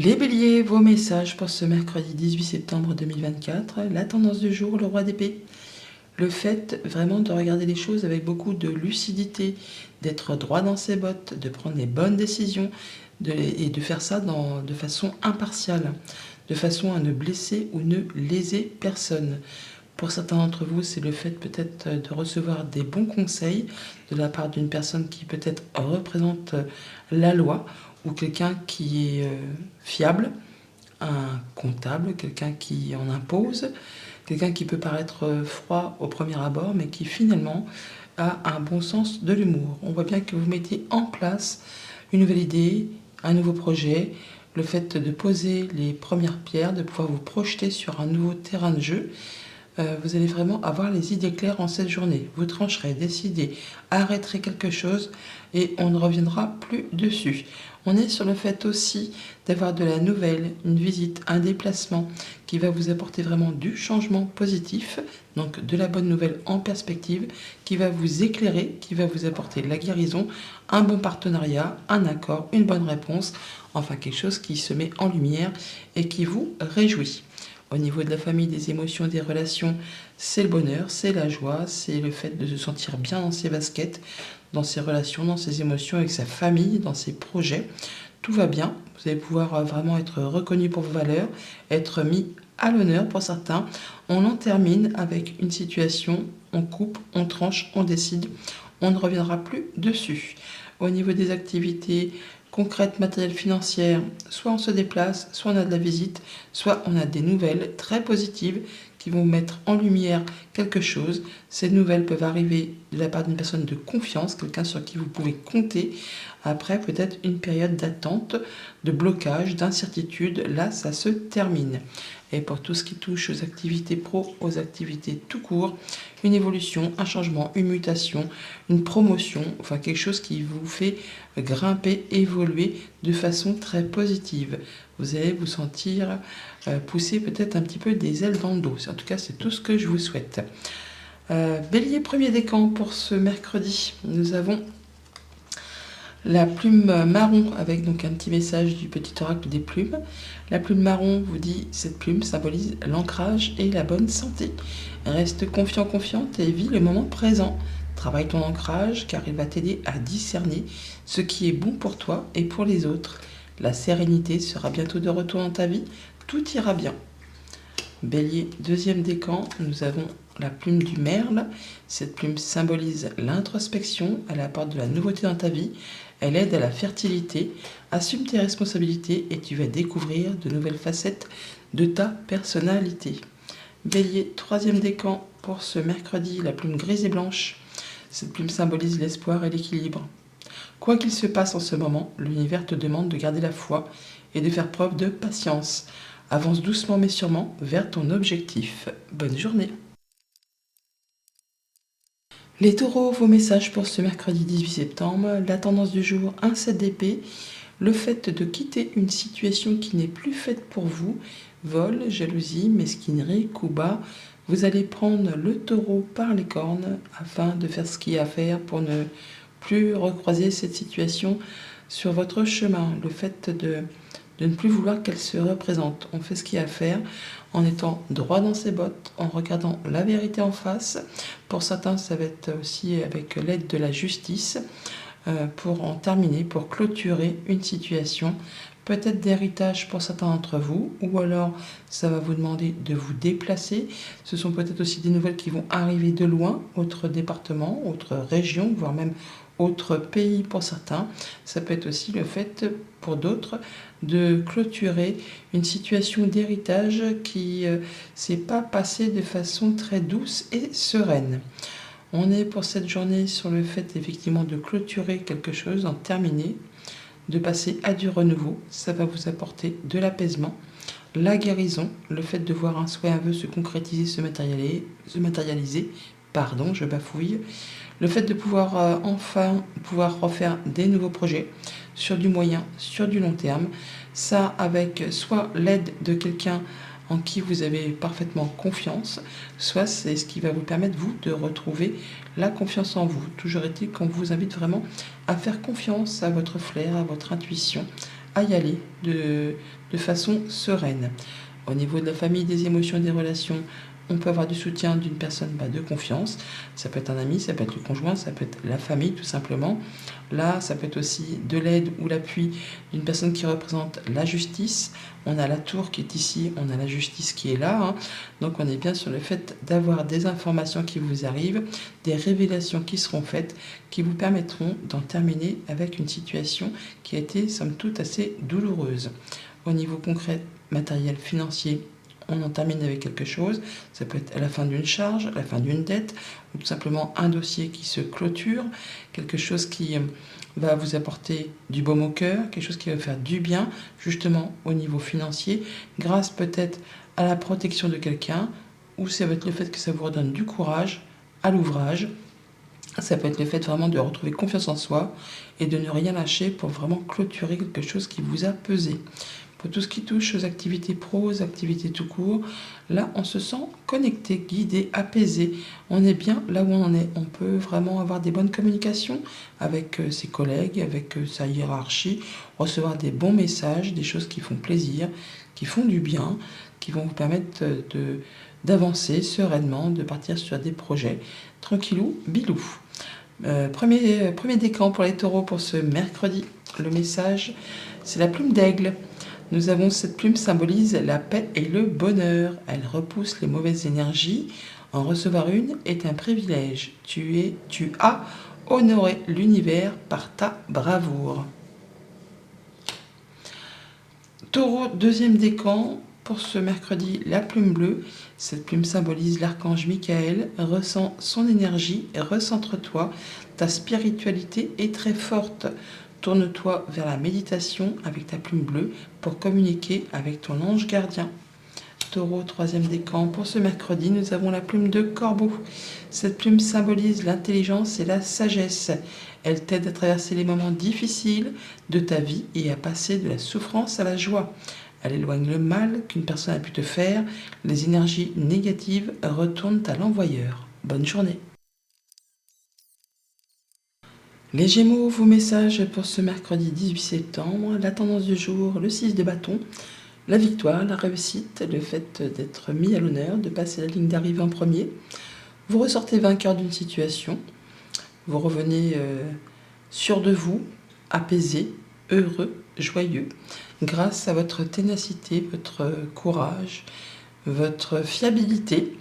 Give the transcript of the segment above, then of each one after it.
Les béliers, vos messages pour ce mercredi 18 septembre 2024. La tendance du jour, le roi d'épée. Le fait vraiment de regarder les choses avec beaucoup de lucidité, d'être droit dans ses bottes, de prendre les bonnes décisions et de faire ça de façon impartiale, de façon à ne blesser ou ne léser personne. Pour certains d'entre vous, c'est le fait peut-être de recevoir des bons conseils de la part d'une personne qui peut-être représente la loi ou quelqu'un qui est fiable, un comptable, quelqu'un qui en impose, quelqu'un qui peut paraître froid au premier abord, mais qui finalement a un bon sens de l'humour. On voit bien que vous mettez en place une nouvelle idée, un nouveau projet, le fait de poser les premières pierres, de pouvoir vous projeter sur un nouveau terrain de jeu. Vous allez vraiment avoir les idées claires en cette journée. Vous trancherez, décidez, arrêterez quelque chose et on ne reviendra plus dessus. On est sur le fait aussi d'avoir de la nouvelle, une visite, un déplacement qui va vous apporter vraiment du changement positif, donc de la bonne nouvelle en perspective, qui va vous éclairer, qui va vous apporter la guérison, un bon partenariat, un accord, une bonne réponse, enfin quelque chose qui se met en lumière et qui vous réjouit. Au niveau de la famille, des émotions, des relations, c'est le bonheur, c'est la joie, c'est le fait de se sentir bien dans ses baskets, dans ses relations, dans ses émotions, avec sa famille, dans ses projets. Tout va bien, vous allez pouvoir vraiment être reconnu pour vos valeurs, être mis à l'honneur pour certains. On en termine avec une situation, on coupe, on tranche, on décide, on ne reviendra plus dessus. Au niveau des activités concrètes, matérielles, financières, soit on se déplace, soit on a de la visite, soit on a des nouvelles très positives qui vont mettre en lumière quelque chose. Ces nouvelles peuvent arriver de la part d'une personne de confiance, quelqu'un sur qui vous pouvez compter. Après, peut-être une période d'attente, de blocage, d'incertitude. Là, ça se termine. Et pour tout ce qui touche aux activités pro, aux activités tout court, une évolution, un changement, une mutation, une promotion, enfin quelque chose qui vous fait grimper, évoluer de façon très positive. Vous allez vous sentir pousser peut-être un petit peu des ailes dans le dos. En tout cas, c'est tout ce que je vous souhaite. Bélier, premier décan pour ce mercredi. Nous avons la plume marron avec donc un petit message du petit oracle des plumes. La plume marron vous dit, cette plume symbolise l'ancrage et la bonne santé. Reste confiant, confiante et vis le moment présent. Travaille ton ancrage car il va t'aider à discerner ce qui est bon pour toi et pour les autres. La sérénité sera bientôt de retour dans ta vie. Tout ira bien. Bélier, deuxième décan, nous avons la plume du merle. Cette plume symbolise l'introspection, elle apporte de la nouveauté dans ta vie, elle aide à la fertilité. Assume tes responsabilités et tu vas découvrir de nouvelles facettes de ta personnalité. Bélier, troisième décan pour ce mercredi, la plume grise et blanche. Cette plume symbolise l'espoir et l'équilibre. Quoi qu'il se passe en ce moment, l'univers te demande de garder la foi et de faire preuve de patience. Avance doucement mais sûrement vers ton objectif. Bonne journée. Les taureaux, vos messages pour ce mercredi 18 septembre. La tendance du jour, un 7 d'épée. Le fait de quitter une situation qui n'est plus faite pour vous. Vol, jalousie, mesquinerie, coup bas. Vous allez prendre le taureau par les cornes afin de faire ce qu'il y a à faire pour ne plus recroiser cette situation sur votre chemin. Le fait de ne plus vouloir qu'elle se représente. On fait ce qu'il y a à faire en étant droit dans ses bottes, en regardant la vérité en face. Pour certains, ça va être aussi avec l'aide de la justice pour en terminer, pour clôturer une situation. Peut-être d'héritage pour certains d'entre vous, ou alors ça va vous demander de vous déplacer. Ce sont peut-être aussi des nouvelles qui vont arriver de loin, autre département, autre région, voire même autre pays pour certains. Ça peut être aussi le fait pour d'autres de clôturer une situation d'héritage qui s'est pas passée de façon très douce et sereine. On est pour cette journée sur le fait effectivement de clôturer quelque chose, d'en terminer, de passer à du renouveau. Ça va vous apporter de l'apaisement, la guérison, le fait de voir un souhait, un vœu se concrétiser, se matérialiser, pardon, je bafouille, le fait de pouvoir enfin pouvoir refaire des nouveaux projets sur du moyen, sur du long terme, ça avec soit l'aide de quelqu'un en qui vous avez parfaitement confiance, soit c'est ce qui va vous permettre, vous, de retrouver la confiance en vous. Toujours est-il qu'on vous invite vraiment à faire confiance à votre flair, à votre intuition, à y aller de façon sereine. Au niveau de la famille, des émotions, des relations, on peut avoir du soutien d'une personne de confiance. Ça peut être un ami, ça peut être le conjoint, ça peut être la famille tout simplement. Là, ça peut être aussi de l'aide ou l'appui d'une personne qui représente la justice. On a la tour qui est ici, on a la justice qui est là, hein. Donc on est bien sur le fait d'avoir des informations qui vous arrivent, des révélations qui seront faites, qui vous permettront d'en terminer avec une situation qui a été somme toute assez douloureuse. Au niveau concret, matériel, financier, on en termine avec quelque chose. Ça peut être à la fin d'une charge, à la fin d'une dette, ou tout simplement un dossier qui se clôture, quelque chose qui va vous apporter du baume au cœur, quelque chose qui va faire du bien, justement au niveau financier, grâce peut-être à la protection de quelqu'un, ou ça va être le fait que ça vous redonne du courage à l'ouvrage. Ça peut être le fait vraiment de retrouver confiance en soi et de ne rien lâcher pour vraiment clôturer quelque chose qui vous a pesé. Pour tout ce qui touche aux activités pro, aux activités tout court, là on se sent connecté, guidé, apaisé. On est bien là où on en est. On peut vraiment avoir des bonnes communications avec ses collègues, avec sa hiérarchie, recevoir des bons messages, des choses qui font plaisir, qui font du bien, qui vont vous permettre d'avancer sereinement, de partir sur des projets tranquillou, bilou. Premier décan pour les taureaux pour ce mercredi. Le message, c'est la plume d'aigle. Nous avons cette plume symbolise la paix et le bonheur. Elle repousse les mauvaises énergies. En recevoir une est un privilège. Tu as honoré l'univers par ta bravoure. Taureau, deuxième décan. Pour ce mercredi, la plume bleue. Cette plume symbolise l'archange Michael. Ressens son énergie, recentre-toi. Ta spiritualité est très forte. Tourne-toi vers la méditation avec ta plume bleue pour communiquer avec ton ange gardien. Taureau, troisième décan. Pour ce mercredi, nous avons la plume de corbeau. Cette plume symbolise l'intelligence et la sagesse. Elle t'aide à traverser les moments difficiles de ta vie et à passer de la souffrance à la joie. Elle éloigne le mal qu'une personne a pu te faire. Les énergies négatives retournent à l'envoyeur. Bonne journée. Les Gémeaux, vos messages pour ce mercredi 18 septembre. La tendance du jour, le 6 de bâton. La victoire, la réussite, le fait d'être mis à l'honneur, de passer la ligne d'arrivée en premier. Vous ressortez vainqueur d'une situation. Vous revenez sûr de vous, apaisé, heureux, joyeux, grâce à votre ténacité, votre courage, votre fiabilité,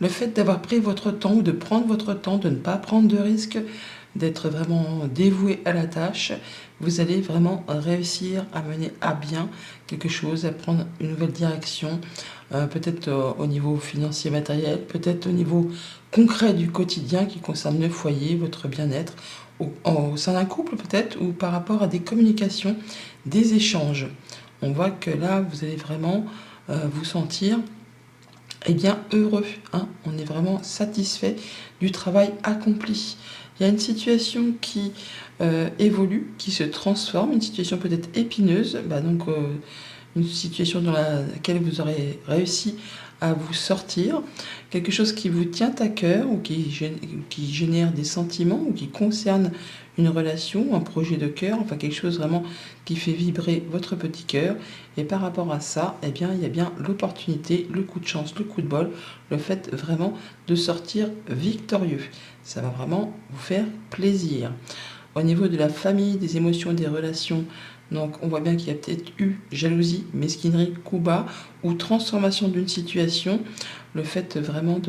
le fait d'avoir pris votre temps ou de prendre votre temps, de ne pas prendre de risques, d'être vraiment dévoué à la tâche, vous allez vraiment réussir à mener à bien quelque chose, à prendre une nouvelle direction, peut-être au niveau financier matériel, peut-être au niveau concret du quotidien qui concerne le foyer, votre bien-être, au sein d'un couple peut-être, ou par rapport à des communications, des échanges. On voit que là, vous allez vraiment vous sentir bien heureux, hein. On est vraiment satisfait du travail accompli. Il y a une situation qui évolue, qui se transforme, une situation peut-être épineuse, donc une situation dans laquelle vous aurez réussi à vous sortir, quelque chose qui vous tient à cœur ou qui génère des sentiments ou qui concerne une relation, un projet de cœur, enfin quelque chose vraiment qui fait vibrer votre petit cœur. Et par rapport à ça, il y a bien l'opportunité, le coup de chance, le coup de bol, le fait vraiment de sortir victorieux. Ça va vraiment vous faire plaisir. Au niveau de la famille, des émotions, des relations, donc on voit bien qu'il y a peut-être eu jalousie, mesquinerie, coup bas ou transformation d'une situation. Le fait vraiment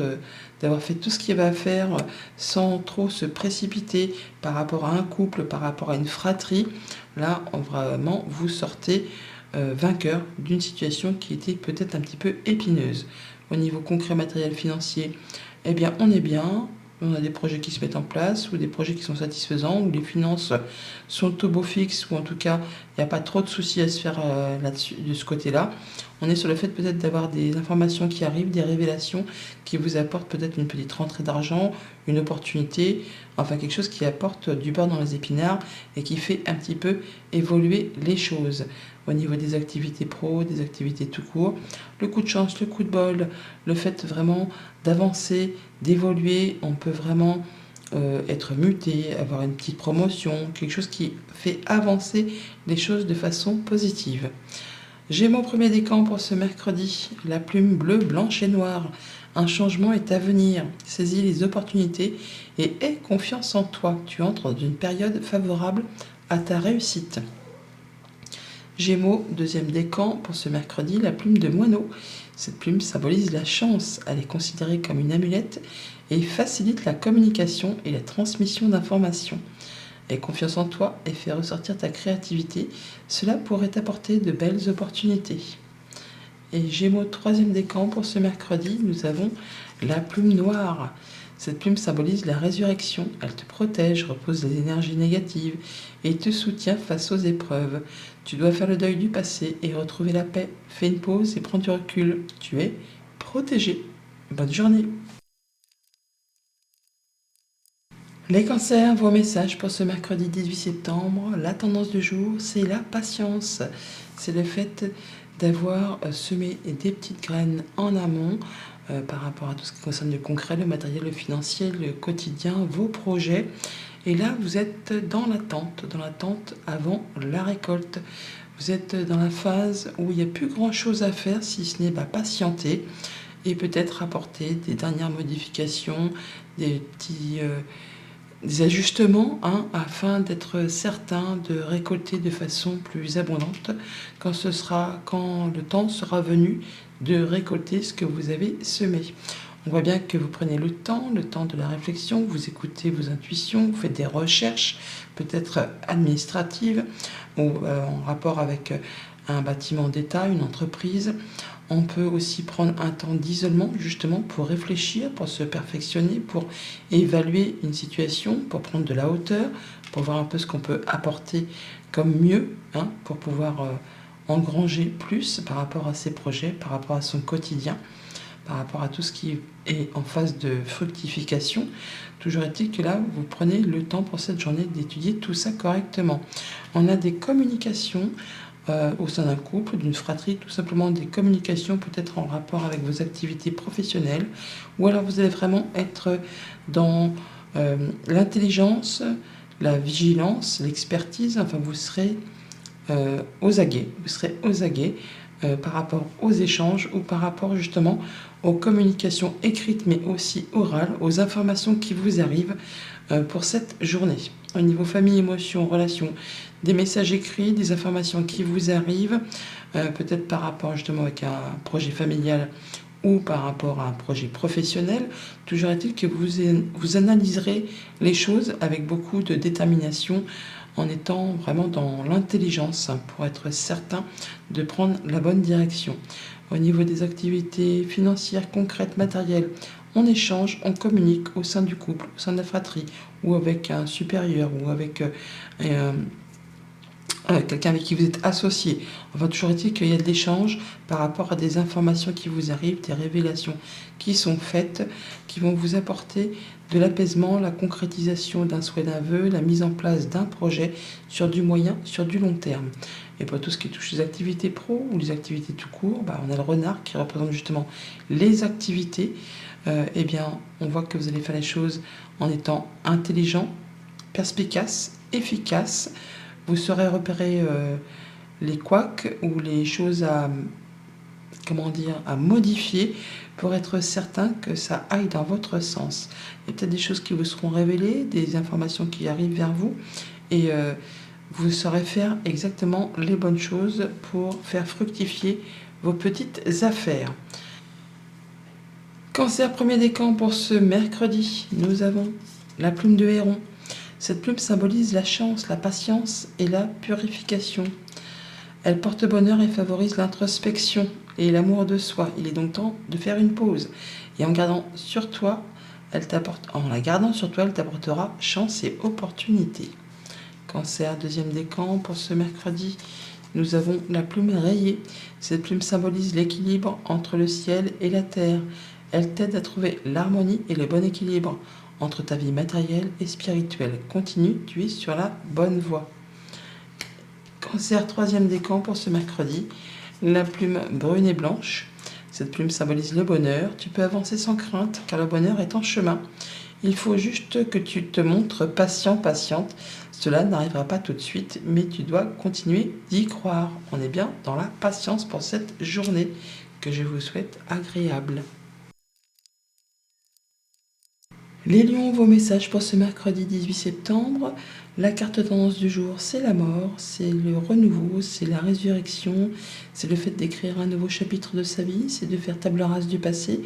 d'avoir fait tout ce qu'il y avait à faire sans trop se précipiter par rapport à un couple, par rapport à une fratrie. Là, vraiment, vous sortez vainqueur d'une situation qui était peut-être un petit peu épineuse. Au niveau concret, matériel, financier, on est bien. On a des projets qui se mettent en place ou des projets qui sont satisfaisants, où les finances sont au beau fixe, ou en tout cas, il n'y a pas trop de soucis à se faire là-dessus, de ce côté-là. On est sur le fait peut-être d'avoir des informations qui arrivent, des révélations qui vous apportent peut-être une petite rentrée d'argent, une opportunité, enfin quelque chose qui apporte du beurre dans les épinards et qui fait un petit peu évoluer les choses. Au niveau des activités pro, des activités tout court, le coup de chance, le coup de bol, le fait vraiment d'avancer, d'évoluer, on peut vraiment être muté, avoir une petite promotion, quelque chose qui fait avancer les choses de façon positive. Gémeaux, premier décan pour ce mercredi, la plume bleue, blanche et noire. Un changement est à venir. Saisis les opportunités et aie confiance en toi. Tu entres dans une période favorable à ta réussite. Gémeaux, deuxième décan pour ce mercredi, la plume de moineau. Cette plume symbolise la chance. Elle est considérée comme une amulette et facilite la communication et la transmission d'informations. Aie confiance en toi et fais ressortir ta créativité. Cela pourrait t'apporter de belles opportunités. Et Gémeaux, troisième décan pour ce mercredi, nous avons la plume noire. Cette plume symbolise la résurrection. Elle te protège, repose les énergies négatives et te soutient face aux épreuves. Tu dois faire le deuil du passé et retrouver la paix. Fais une pause et prends du recul. Tu es protégé. Bonne journée. Les cancers, vos messages pour ce mercredi 18 septembre. La tendance du jour, c'est la patience. C'est le fait d'avoir semé des petites graines en amont par rapport à tout ce qui concerne le concret, le matériel, le financier, le quotidien, vos projets. Et là, vous êtes dans l'attente avant la récolte. Vous êtes dans la phase où il n'y a plus grand-chose à faire, si ce n'est patienter et peut-être apporter des dernières modifications, des petits... des ajustements afin d'être certain de récolter de façon plus abondante quand le temps sera venu de récolter ce que vous avez semé. On voit bien que vous prenez le temps de la réflexion, vous écoutez vos intuitions, vous faites des recherches, peut-être administratives ou en rapport avec un bâtiment d'État, une entreprise. On peut aussi prendre un temps d'isolement justement pour réfléchir, pour se perfectionner, pour évaluer une situation, pour prendre de la hauteur, pour voir un peu ce qu'on peut apporter comme mieux, pour pouvoir engranger plus par rapport à ses projets, par rapport à son quotidien, par rapport à tout ce qui est en phase de fructification. Toujours est-il que là, vous prenez le temps pour cette journée d'étudier tout ça correctement. On a des communications au sein d'un couple, d'une fratrie, tout simplement des communications peut-être en rapport avec vos activités professionnelles, ou alors vous allez vraiment être dans l'intelligence, la vigilance, l'expertise, enfin vous serez aux aguets, par rapport aux échanges ou par rapport justement aux communications écrites mais aussi orales, aux informations qui vous arrivent pour cette journée. Au niveau famille, émotions, relations, des messages écrits, des informations qui vous arrivent, peut-être par rapport justement avec un projet familial ou par rapport à un projet professionnel. Toujours est-il que vous analyserez les choses avec beaucoup de détermination en étant vraiment dans l'intelligence pour être certain de prendre la bonne direction. Au niveau des activités financières, concrètes, matérielles, on échange, on communique au sein du couple, au sein de la fratrie, ou avec un supérieur, ou avec quelqu'un avec qui vous êtes associé. Enfin, toujours est-il qu'il y a de l'échange par rapport à des informations qui vous arrivent, des révélations qui sont faites, qui vont vous apporter de l'apaisement, la concrétisation d'un souhait, d'un vœu, la mise en place d'un projet sur du moyen, sur du long terme. Et pour tout ce qui touche les activités pro ou les activités tout court, on a le renard qui représente justement les activités. Eh bien, on voit que vous allez faire les choses en étant intelligent, perspicace, efficace. Vous saurez repérer les couacs ou les choses à modifier pour être certain que ça aille dans votre sens. Il y a peut-être des choses qui vous seront révélées, des informations qui arrivent vers vous et vous saurez faire exactement les bonnes choses pour faire fructifier vos petites affaires. Cancer, premier décan pour ce mercredi, nous avons la plume de héron. Cette plume symbolise la chance, la patience et la purification. Elle porte bonheur et favorise l'introspection et l'amour de soi. Il est donc temps de faire une pause. Et en la gardant sur toi, elle t'apportera chance et opportunité. Cancer, deuxième décan pour ce mercredi, nous avons la plume rayée. Cette plume symbolise l'équilibre entre le ciel et la terre. Elle t'aide à trouver l'harmonie et le bon équilibre entre ta vie matérielle et spirituelle. Continue, tu es sur la bonne voie. Cancer, troisième décan pour ce mercredi, la plume brune et blanche. Cette plume symbolise le bonheur. Tu peux avancer sans crainte car le bonheur est en chemin. Il faut juste que tu te montres patient, patiente. Cela n'arrivera pas tout de suite, mais tu dois continuer d'y croire. On est bien dans la patience pour cette journée que je vous souhaite agréable. Les lions, vos messages pour ce mercredi 18 septembre. La carte tendance du jour, c'est la mort, c'est le renouveau, c'est la résurrection, c'est le fait d'écrire un nouveau chapitre de sa vie, c'est de faire table rase du passé,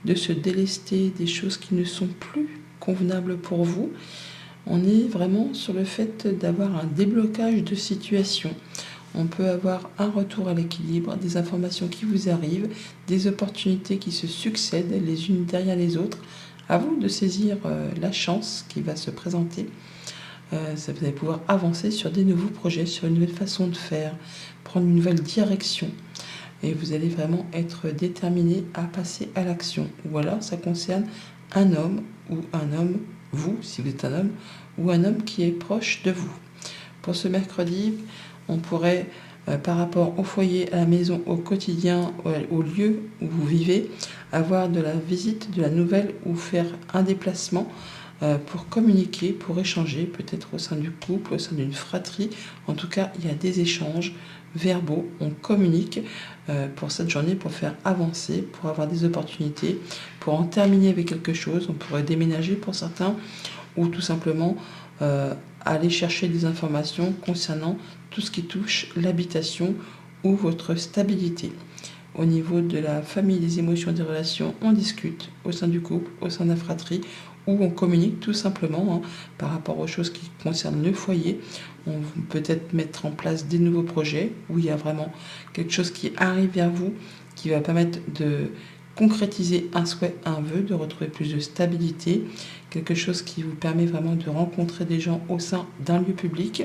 de se délester des choses qui ne sont plus convenables pour vous. On est vraiment sur le fait d'avoir un déblocage de situation. On peut avoir un retour à l'équilibre, des informations qui vous arrivent, des opportunités qui se succèdent les unes derrière les autres. À vous de saisir la chance qui va se présenter. Vous allez pouvoir avancer sur des nouveaux projets, sur une nouvelle façon de faire, prendre une nouvelle direction. Et vous allez vraiment être déterminé à passer à l'action. Ou alors ça concerne un homme, vous, si vous êtes un homme, ou un homme qui est proche de vous. Pour ce mercredi, on pourrait, par rapport au foyer, à la maison, au quotidien, au lieu où vous vivez, avoir de la visite, de la nouvelle ou faire un déplacement pour communiquer, pour échanger, peut-être au sein du couple, au sein d'une fratrie. En tout cas, il y a des échanges verbaux, on communique pour cette journée, pour faire avancer, pour avoir des opportunités, pour en terminer avec quelque chose. On pourrait déménager pour certains ou tout simplement aller chercher des informations concernant tout ce qui touche l'habitation ou votre stabilité. Au niveau de la famille, des émotions, des relations, on discute au sein du couple, au sein de la fratrie, ou on communique tout simplement par rapport aux choses qui concernent le foyer. On peut peut-être mettre en place des nouveaux projets où il y a vraiment quelque chose qui arrive vers vous, qui va permettre de concrétiser un souhait, un vœu, de retrouver plus de stabilité, quelque chose qui vous permet vraiment de rencontrer des gens au sein d'un lieu public.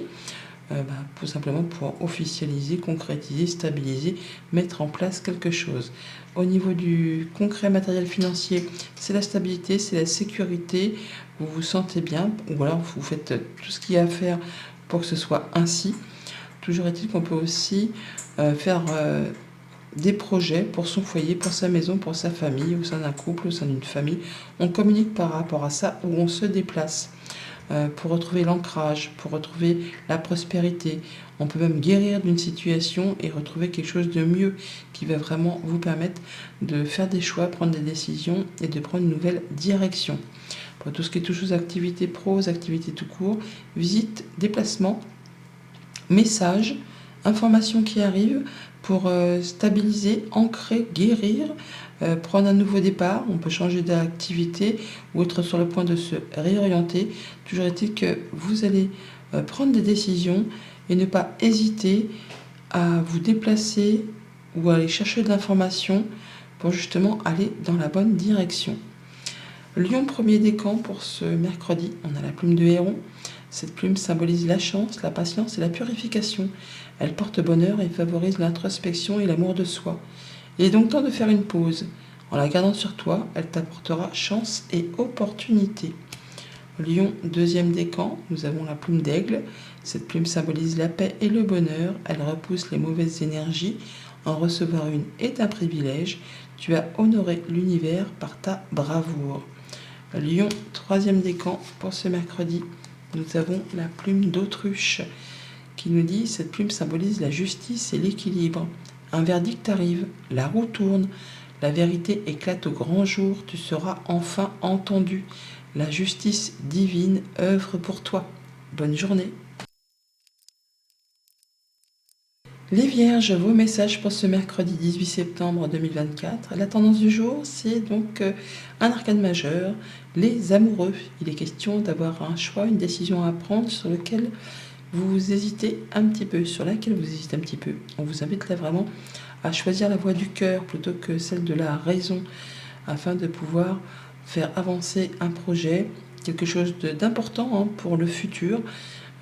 Tout simplement pour officialiser, concrétiser, stabiliser, mettre en place quelque chose. Au niveau du concret matériel financier, c'est la stabilité, c'est la sécurité, vous vous sentez bien, ou alors vous faites tout ce qu'il y a à faire pour que ce soit ainsi. Toujours est-il qu'on peut aussi faire des projets pour son foyer, pour sa maison, pour sa famille, au sein d'un couple, au sein d'une famille. On communique par rapport à ça ou on se déplace. Pour retrouver l'ancrage, pour retrouver la prospérité. On peut même guérir d'une situation et retrouver quelque chose de mieux qui va vraiment vous permettre de faire des choix, prendre des décisions et de prendre une nouvelle direction. Pour tout ce qui touche aux activités pro, aux activités tout court, visite, déplacement, messages, informations qui arrivent pour stabiliser, ancrer, guérir, prendre un nouveau départ. On peut changer d'activité ou être sur le point de se réorienter. Toujours est-il que vous allez prendre des décisions et ne pas hésiter à vous déplacer ou à aller chercher de l'information pour justement aller dans la bonne direction. Lion, premier décan pour ce mercredi, on a la plume de héron. Cette plume symbolise la chance, la patience et la purification. Elle porte bonheur et favorise l'introspection et l'amour de soi. Il est donc temps de faire une pause. En la gardant sur toi, elle t'apportera chance et opportunité. Lion, deuxième décan, nous avons la plume d'aigle. Cette plume symbolise la paix et le bonheur. Elle repousse les mauvaises énergies. En recevoir une est un privilège. Tu as honoré l'univers par ta bravoure. Lion, troisième décan pour ce mercredi. Nous avons la plume d'autruche qui nous dit: cette plume symbolise la justice et l'équilibre. Un verdict arrive, la roue tourne, la vérité éclate au grand jour, tu seras enfin entendu. La justice divine œuvre pour toi. Bonne journée. Les Vierges, vos messages pour ce mercredi 18 septembre 2024. La tendance du jour, c'est donc un arcane majeur, les amoureux. Il est question d'avoir un choix, une décision à prendre sur lequel vous hésitez un petit peu, sur laquelle vous hésitez un petit peu. On vous invite là vraiment à choisir la voie du cœur plutôt que celle de la raison afin de pouvoir faire avancer un projet, quelque chose d'important pour le futur.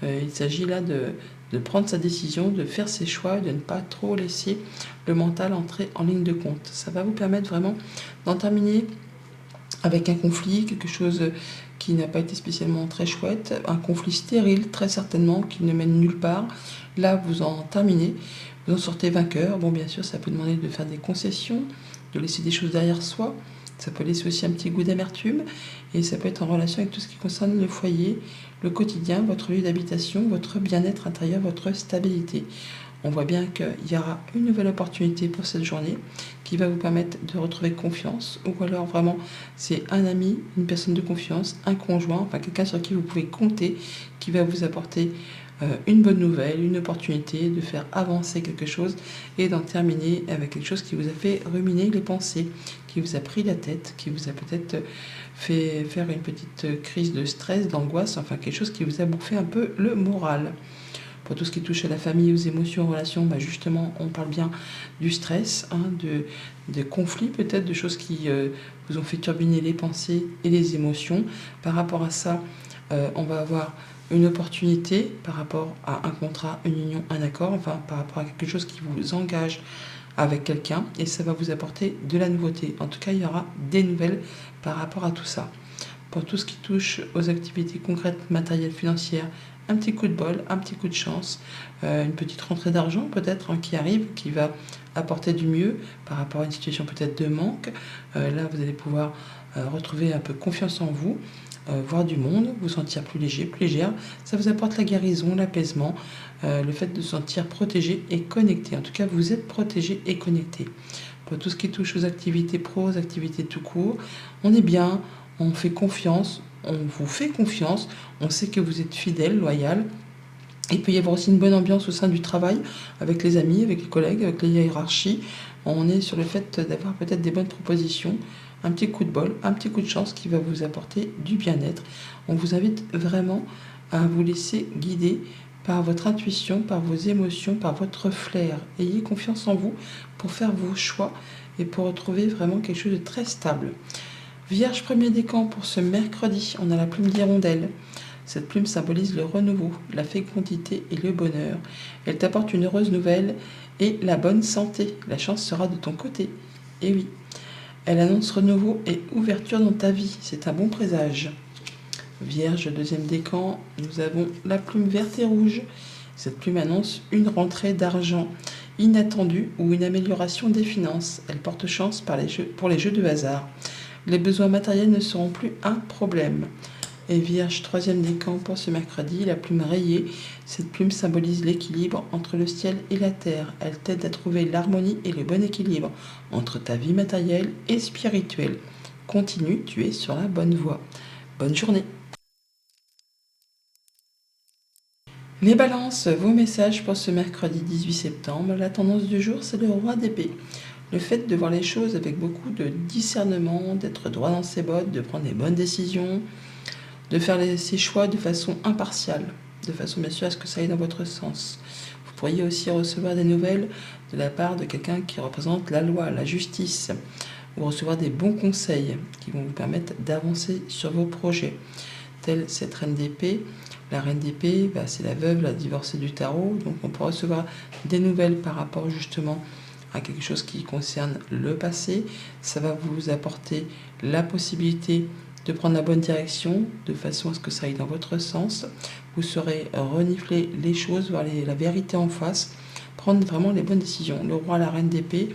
Il s'agit là de prendre sa décision, de faire ses choix, de ne pas trop laisser le mental entrer en ligne de compte. Ça va vous permettre vraiment d'en terminer avec un conflit, quelque chose qui n'a pas été spécialement très chouette, un conflit stérile très certainement qui ne mène nulle part. Là, vous en terminez, vous en sortez vainqueur. Bon, bien sûr, ça peut demander de faire des concessions, de laisser des choses derrière soi. Ça peut laisser aussi un petit goût d'amertume et ça peut être en relation avec tout ce qui concerne le foyer, le quotidien, votre lieu d'habitation, votre bien-être intérieur, votre stabilité. On voit bien qu'il y aura une nouvelle opportunité pour cette journée qui va vous permettre de retrouver confiance, ou alors vraiment c'est un ami, une personne de confiance, un conjoint, enfin quelqu'un sur qui vous pouvez compter, qui va vous apporter une bonne nouvelle, une opportunité de faire avancer quelque chose et d'en terminer avec quelque chose qui vous a fait ruminer les pensées, qui vous a pris la tête, qui vous a peut-être fait faire une petite crise de stress, d'angoisse, enfin quelque chose qui vous a bouffé un peu le moral. Pour tout ce qui touche à la famille, aux émotions, aux relations, justement, on parle bien du stress, de conflits peut-être, de choses qui vous ont fait turbiner les pensées et les émotions. Par rapport à ça, on va avoir une opportunité par rapport à un contrat, une union, un accord, enfin par rapport à quelque chose qui vous engage avec quelqu'un et ça va vous apporter de la nouveauté. En tout cas, il y aura des nouvelles par rapport à tout ça. Pour tout ce qui touche aux activités concrètes, matérielles, financières, un petit coup de bol, un petit coup de chance, une petite rentrée d'argent peut-être qui arrive, qui va apporter du mieux par rapport à une situation peut-être de manque. Là, vous allez pouvoir retrouver un peu confiance en vous, voir du monde, vous sentir plus léger, plus légère. Ça vous apporte la guérison, l'apaisement, le fait de se sentir protégé et connecté. En tout cas, vous êtes protégé et connecté. Pour tout ce qui touche aux activités pro, aux activités tout court, on est bien, on fait confiance, on vous fait confiance, on sait que vous êtes fidèle, loyal. Il peut y avoir aussi une bonne ambiance au sein du travail, avec les amis, avec les collègues, avec les hiérarchies. On est sur le fait d'avoir peut-être des bonnes propositions, un petit coup de bol, un petit coup de chance qui va vous apporter du bien-être. On vous invite vraiment à vous laisser guider par votre intuition, par vos émotions, par votre flair. Ayez confiance en vous pour faire vos choix et pour retrouver vraiment quelque chose de très stable. Vierge, premier décan pour ce mercredi, on a la plume d'hirondelle. Cette plume symbolise le renouveau, la fécondité et le bonheur. Elle t'apporte une heureuse nouvelle et la bonne santé. La chance sera de ton côté. Et oui, elle annonce renouveau et ouverture dans ta vie. C'est un bon présage. Vierge, deuxième décan, nous avons la plume verte et rouge. Cette plume annonce une rentrée d'argent inattendue ou une amélioration des finances. Elle porte chance pour les jeux de hasard. Les besoins matériels ne seront plus un problème. Et Vierge, troisième décan pour ce mercredi, la plume rayée. Cette plume symbolise l'équilibre entre le ciel et la terre. Elle t'aide à trouver l'harmonie et le bon équilibre entre ta vie matérielle et spirituelle. Continue, tu es sur la bonne voie. Bonne journée. Les balances, vos messages pour ce mercredi 18 septembre. La tendance du jour, c'est le roi d'épée. Le fait de voir les choses avec beaucoup de discernement, d'être droit dans ses bottes, de prendre les bonnes décisions, de faire ses choix de façon impartiale, de façon bien sûr à ce que ça aille dans votre sens. Vous pourriez aussi recevoir des nouvelles de la part de quelqu'un qui représente la loi, la justice, ou recevoir des bons conseils qui vont vous permettre d'avancer sur vos projets. Telle cette reine d'épée. La reine d'épée, c'est la veuve, la divorcée du tarot, donc on peut recevoir des nouvelles par rapport justement à quelque chose qui concerne le passé. Ça va vous apporter la possibilité de prendre la bonne direction, de façon à ce que ça aille dans votre sens. Vous saurez renifler les choses, voir la vérité en face, prendre vraiment les bonnes décisions. Le roi, la reine d'épée,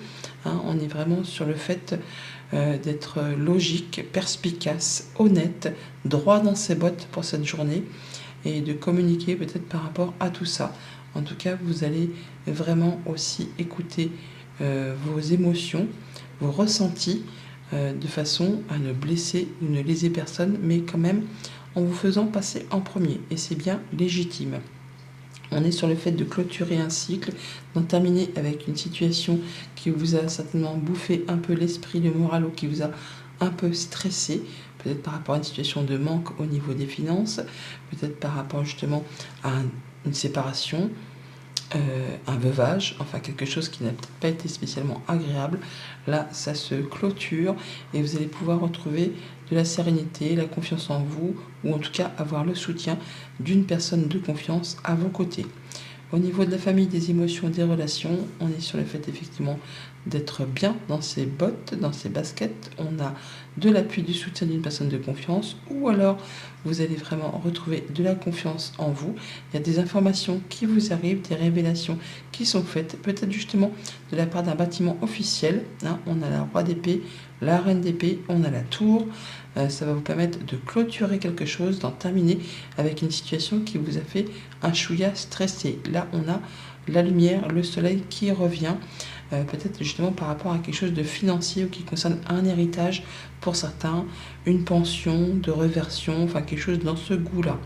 on est vraiment sur le fait d'être logique, perspicace, honnête, droit dans ses bottes pour cette journée et de communiquer peut-être par rapport à tout ça. En tout cas, vous allez vraiment aussi écouter vos émotions, vos ressentis, de façon à ne blesser ou ne léser personne, mais quand même en vous faisant passer en premier. Et c'est bien légitime. On est sur le fait de clôturer un cycle, d'en terminer avec une situation qui vous a certainement bouffé un peu l'esprit, le moral, ou qui vous a un peu stressé, peut-être par rapport à une situation de manque au niveau des finances, peut-être par rapport justement à une séparation, un veuvage, enfin quelque chose qui n'a peut-être pas été spécialement agréable. Là, ça se clôture et vous allez pouvoir retrouver de la sérénité, la confiance en vous, ou en tout cas avoir le soutien d'une personne de confiance à vos côtés. Au niveau de la famille, des émotions, des relations, on est sur le fait effectivement d'être bien dans ses bottes, dans ses baskets. On a de l'appui, du soutien d'une personne de confiance, ou alors vous allez vraiment retrouver de la confiance en vous. Il y a des informations qui vous arrivent, des révélations qui sont faites, peut-être justement de la part d'un bâtiment officiel. On a la roi d'épée, la reine d'épée, on a la tour. Ça va vous permettre de clôturer quelque chose, d'en terminer avec une situation qui vous a fait un chouïa stressé. Là, on a la lumière, le soleil qui revient, peut-être justement par rapport à quelque chose de financier ou qui concerne un héritage pour certains, une pension, de reversion, enfin quelque chose dans ce goût-là.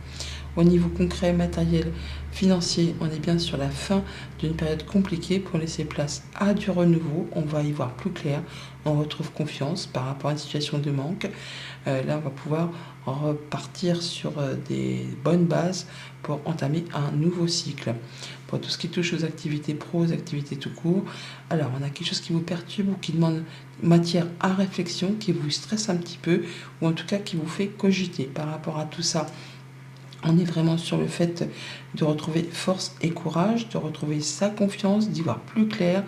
Au niveau concret, matériel, financier, on est bien sur la fin d'une période compliquée pour laisser place à du renouveau. On va y voir plus clair, on retrouve confiance par rapport à une situation de manque. Là, on va pouvoir repartir sur des bonnes bases pour entamer un nouveau cycle. Pour tout ce qui touche aux activités pro, aux activités tout court, alors on a quelque chose qui vous perturbe ou qui demande matière à réflexion, qui vous stresse un petit peu, ou en tout cas qui vous fait cogiter par rapport à tout ça. On est vraiment sur le fait de retrouver force et courage, de retrouver sa confiance, d'y voir plus clair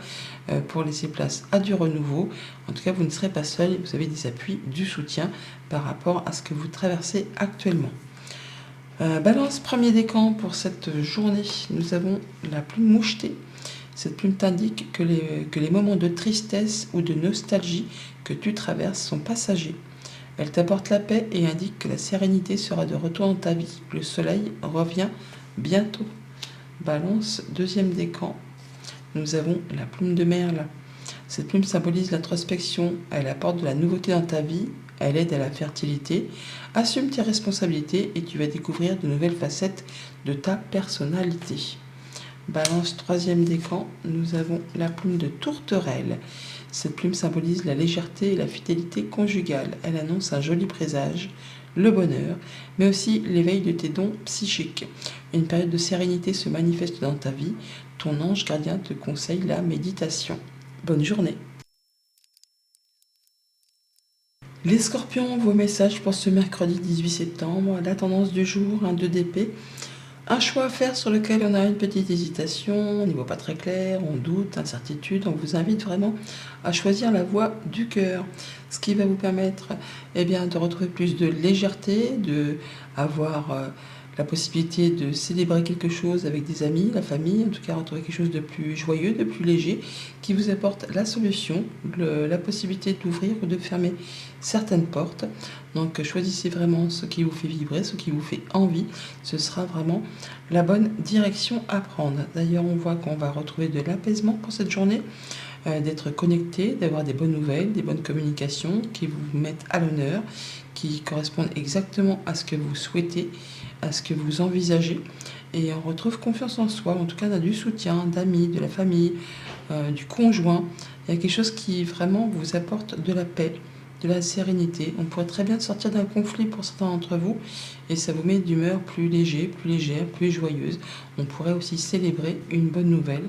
pour laisser place à du renouveau. En tout cas, vous ne serez pas seul, vous avez des appuis, du soutien par rapport à ce que vous traversez actuellement. Balance, premier décan pour cette journée, nous avons la plume mouchetée. Cette plume t'indique que les moments de tristesse ou de nostalgie que tu traverses sont passagers. Elle t'apporte la paix et indique que la sérénité sera de retour dans ta vie. Le soleil revient bientôt. Balance, deuxième décan. Nous avons la plume de merle. Cette plume symbolise l'introspection. Elle apporte de la nouveauté dans ta vie. Elle aide à la fertilité. Assume tes responsabilités et tu vas découvrir de nouvelles facettes de ta personnalité. Balance, troisième décan. Nous avons la plume de tourterelle. Cette plume symbolise la légèreté et la fidélité conjugale. Elle annonce un joli présage, le bonheur, mais aussi l'éveil de tes dons psychiques. Une période de sérénité se manifeste dans ta vie. Ton ange gardien te conseille la méditation. Bonne journée. Les scorpions, vos messages pour ce mercredi 18 septembre. La tendance du jour, un 2 d'épée. Un choix à faire sur lequel on a une petite hésitation, on n'y voit pas très clair, on doute, incertitude. On vous invite vraiment à choisir la voie du cœur, ce qui va vous permettre de retrouver plus de légèreté, de avoir la possibilité de célébrer quelque chose avec des amis, la famille, en tout cas retrouver quelque chose de plus joyeux, de plus léger, qui vous apporte la solution, la possibilité d'ouvrir ou de fermer certaines portes. Donc choisissez vraiment ce qui vous fait vibrer, ce qui vous fait envie. Ce sera vraiment la bonne direction à prendre. D'ailleurs, on voit qu'on va retrouver de l'apaisement pour cette journée, d'être connecté, d'avoir des bonnes nouvelles, des bonnes communications qui vous mettent à l'honneur, qui correspondent exactement à ce que vous souhaitez, à ce que vous envisagez. Et on retrouve confiance en soi, en tout cas on a du soutien, d'amis, de la famille, du conjoint. Il y a quelque chose qui vraiment vous apporte de la paix, de la sérénité. On pourrait très bien sortir d'un conflit pour certains d'entre vous et ça vous met d'humeur plus léger, plus légère, plus joyeuse. On pourrait aussi célébrer une bonne nouvelle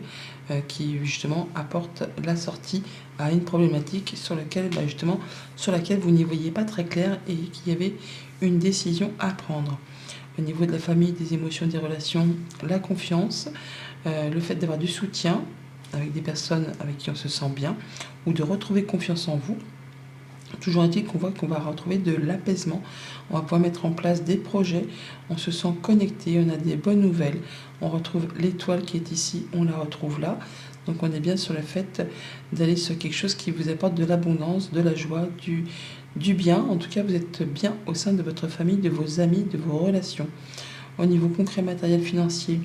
qui justement apporte la sortie à une problématique sur laquelle vous n'y voyez pas très clair et qu'il y avait une décision à prendre. Au niveau de la famille, des émotions, des relations, la confiance, le fait d'avoir du soutien avec des personnes avec qui on se sent bien ou de retrouver confiance en vous. Toujours est-il qu'on voit qu'on va retrouver de l'apaisement, on va pouvoir mettre en place des projets, on se sent connecté, on a des bonnes nouvelles, on retrouve l'étoile qui est ici, on la retrouve là. Donc on est bien sur le fait d'aller sur quelque chose qui vous apporte de l'abondance, de la joie, du bien. En tout cas, vous êtes bien au sein de votre famille, de vos amis, de vos relations. Au niveau concret, matériel, financier,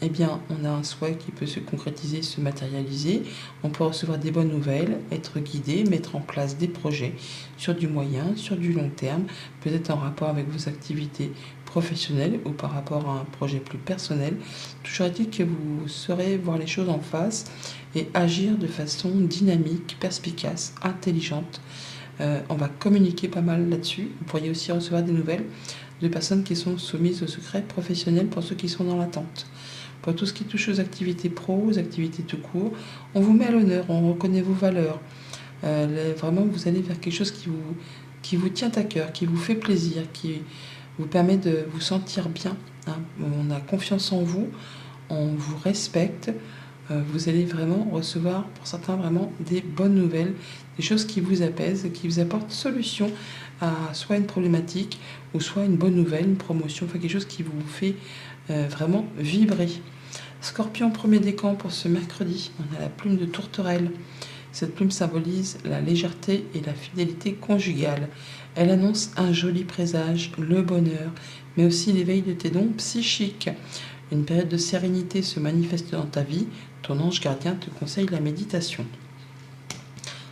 on a un souhait qui peut se concrétiser, se matérialiser. On peut recevoir des bonnes nouvelles, être guidé, mettre en place des projets sur du moyen, sur du long terme, peut-être en rapport avec vos activités professionnelles ou par rapport à un projet plus personnel. Toujours est-il que vous saurez voir les choses en face et agir de façon dynamique, perspicace, intelligente. On va communiquer pas mal là-dessus. Vous pourriez aussi recevoir des nouvelles de personnes qui sont soumises au secret professionnel pour ceux qui sont dans l'attente. Pour tout ce qui touche aux activités pro, aux activités tout court, on vous met à l'honneur, on reconnaît vos valeurs. Vraiment, vous allez vers quelque chose qui vous tient à cœur, qui vous fait plaisir, qui vous permet de vous sentir bien. On a confiance en vous, on vous respecte. Vous allez vraiment recevoir, pour certains, vraiment des bonnes nouvelles, des choses qui vous apaisent, qui vous apportent solution à soit une problématique ou soit une bonne nouvelle, une promotion, enfin quelque chose qui vous fait vraiment vibrer. Scorpion, premier décan pour ce mercredi, on a la plume de tourterelle. Cette plume symbolise la légèreté et la fidélité conjugale. Elle annonce un joli présage, le bonheur, mais aussi l'éveil de tes dons psychiques. Une période de sérénité se manifeste dans ta vie. Ton ange gardien te conseille la méditation.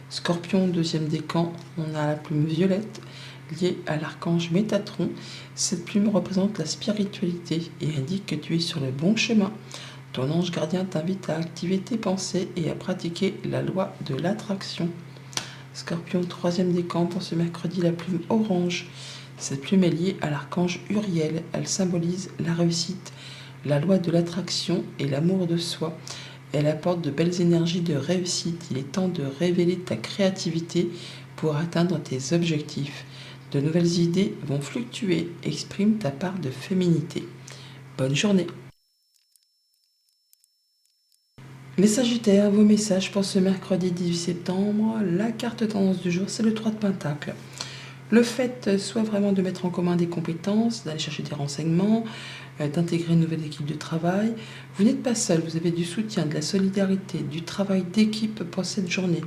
Scorpion, deuxième décan, on a la plume violette liée à l'archange Métatron. Cette plume représente la spiritualité et indique que tu es sur le bon chemin. Ton ange gardien t'invite à activer tes pensées et à pratiquer la loi de l'attraction. Scorpion, troisième décan, pour ce mercredi, la plume orange. Cette plume est liée à l'archange Uriel. Elle symbolise la réussite, la loi de l'attraction et l'amour de soi. Elle apporte de belles énergies de réussite. Il est temps de révéler ta créativité pour atteindre tes objectifs. De nouvelles idées vont fluctuer. Exprime ta part de féminité. Bonne journée. Les Sagittaires, vos messages pour ce mercredi 18 septembre. La carte tendance du jour, c'est le 3 de Pentacle. Le fait soit vraiment de mettre en commun des compétences, d'aller chercher des renseignements, d'intégrer une nouvelle équipe de travail. Vous n'êtes pas seul, vous avez du soutien, de la solidarité, du travail d'équipe pour cette journée.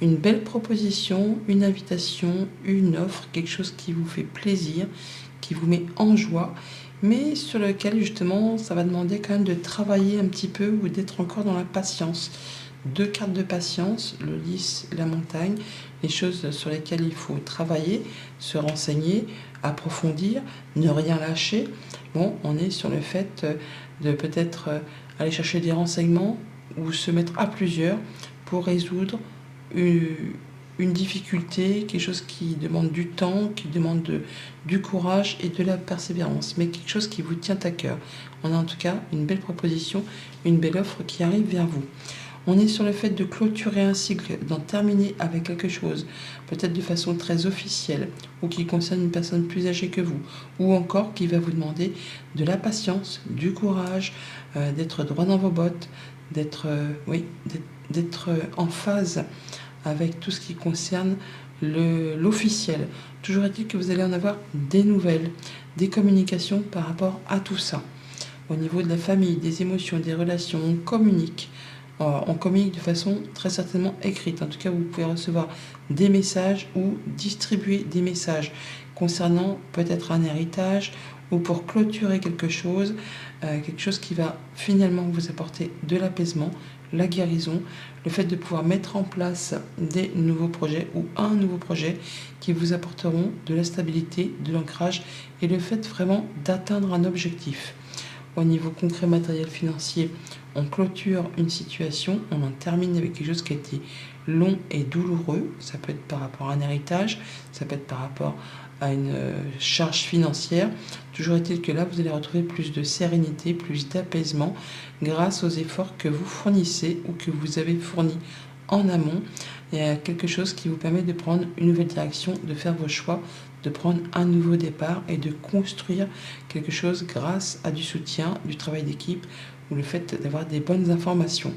Une belle proposition, une invitation, une offre, quelque chose qui vous fait plaisir, qui vous met en joie, mais sur lequel justement ça va demander quand même de travailler un petit peu ou d'être encore dans la patience. 2 cartes de patience, le lys, la montagne, les choses sur lesquelles il faut travailler, se renseigner, approfondir, ne rien lâcher. Bon, on est sur le fait de peut-être aller chercher des renseignements ou se mettre à plusieurs pour résoudre une difficulté, quelque chose qui demande du temps, qui demande du courage et de la persévérance, mais quelque chose qui vous tient à cœur. On a en tout cas une belle proposition, une belle offre qui arrive vers vous. On est sur le fait de clôturer un cycle, d'en terminer avec quelque chose, peut-être de façon très officielle, ou qui concerne une personne plus âgée que vous, ou encore qui va vous demander de la patience, du courage, d'être droit dans vos bottes, d'être en phase avec tout ce qui concerne l'officiel. Toujours est-il que vous allez en avoir des nouvelles, des communications par rapport à tout ça. Au niveau de la famille, des émotions, des relations, on communique de façon très certainement écrite. En tout cas, vous pouvez recevoir des messages ou distribuer des messages concernant peut-être un héritage ou pour clôturer quelque chose qui va finalement vous apporter de l'apaisement, la guérison, le fait de pouvoir mettre en place des nouveaux projets ou un nouveau projet qui vous apporteront de la stabilité, de l'ancrage et le fait vraiment d'atteindre un objectif. Au niveau concret, matériel, financier, on clôture une situation, on en termine avec quelque chose qui a été long et douloureux. Ça peut être par rapport à un héritage, ça peut être par rapport à une charge financière. Toujours est-il que là, vous allez retrouver plus de sérénité, plus d'apaisement grâce aux efforts que vous fournissez ou que vous avez fournis en amont. Il y a quelque chose qui vous permet de prendre une nouvelle direction, de faire vos choix, de prendre un nouveau départ et de construire quelque chose grâce à du soutien, du travail d'équipe ou le fait d'avoir des bonnes informations.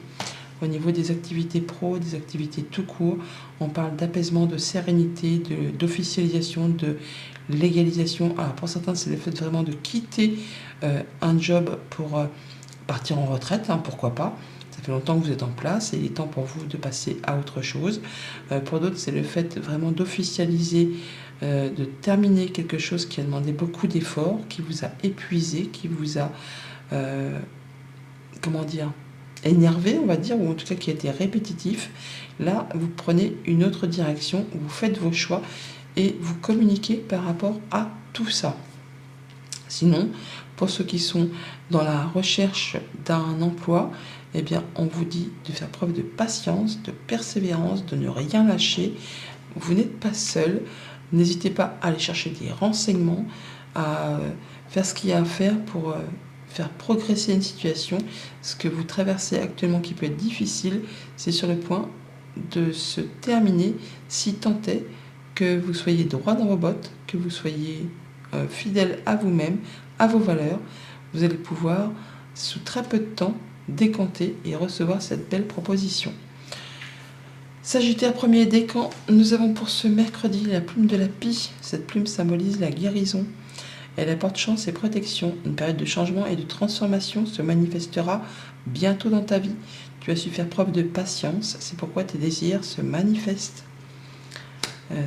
Au niveau des activités pro, des activités tout court, on parle d'apaisement, de sérénité, d'officialisation, de légalisation. Alors pour certains, c'est le fait vraiment de quitter un job pour partir en retraite, pourquoi pas. Ça fait longtemps que vous êtes en place et il est temps pour vous de passer à autre chose. Pour d'autres, c'est le fait vraiment d'officialiser, de terminer quelque chose qui a demandé beaucoup d'efforts, qui vous a épuisé, qui vous a, énervé, on va dire, ou en tout cas qui a été répétitif. Là, vous prenez une autre direction, vous faites vos choix et vous communiquez par rapport à tout ça. Sinon, pour ceux qui sont dans la recherche d'un emploi, eh bien, on vous dit de faire preuve de patience, de persévérance, de ne rien lâcher. Vous n'êtes pas seul. N'hésitez pas à aller chercher des renseignements, à faire ce qu'il y a à faire pour faire progresser une situation. Ce que vous traversez actuellement qui peut être difficile, c'est sur le point de se terminer si tant est que vous soyez droit dans vos bottes, que vous soyez fidèle à vous-même, à vos valeurs. Vous allez pouvoir, sous très peu de temps, décanter et recevoir cette belle proposition. Sagittaire, premier décan, nous avons pour ce mercredi la plume de la pie. Cette plume symbolise la guérison Elle apporte chance et protection. Une période de changement et de transformation se manifestera bientôt dans ta vie. Tu as su faire preuve de patience, c'est pourquoi tes désirs se manifestent.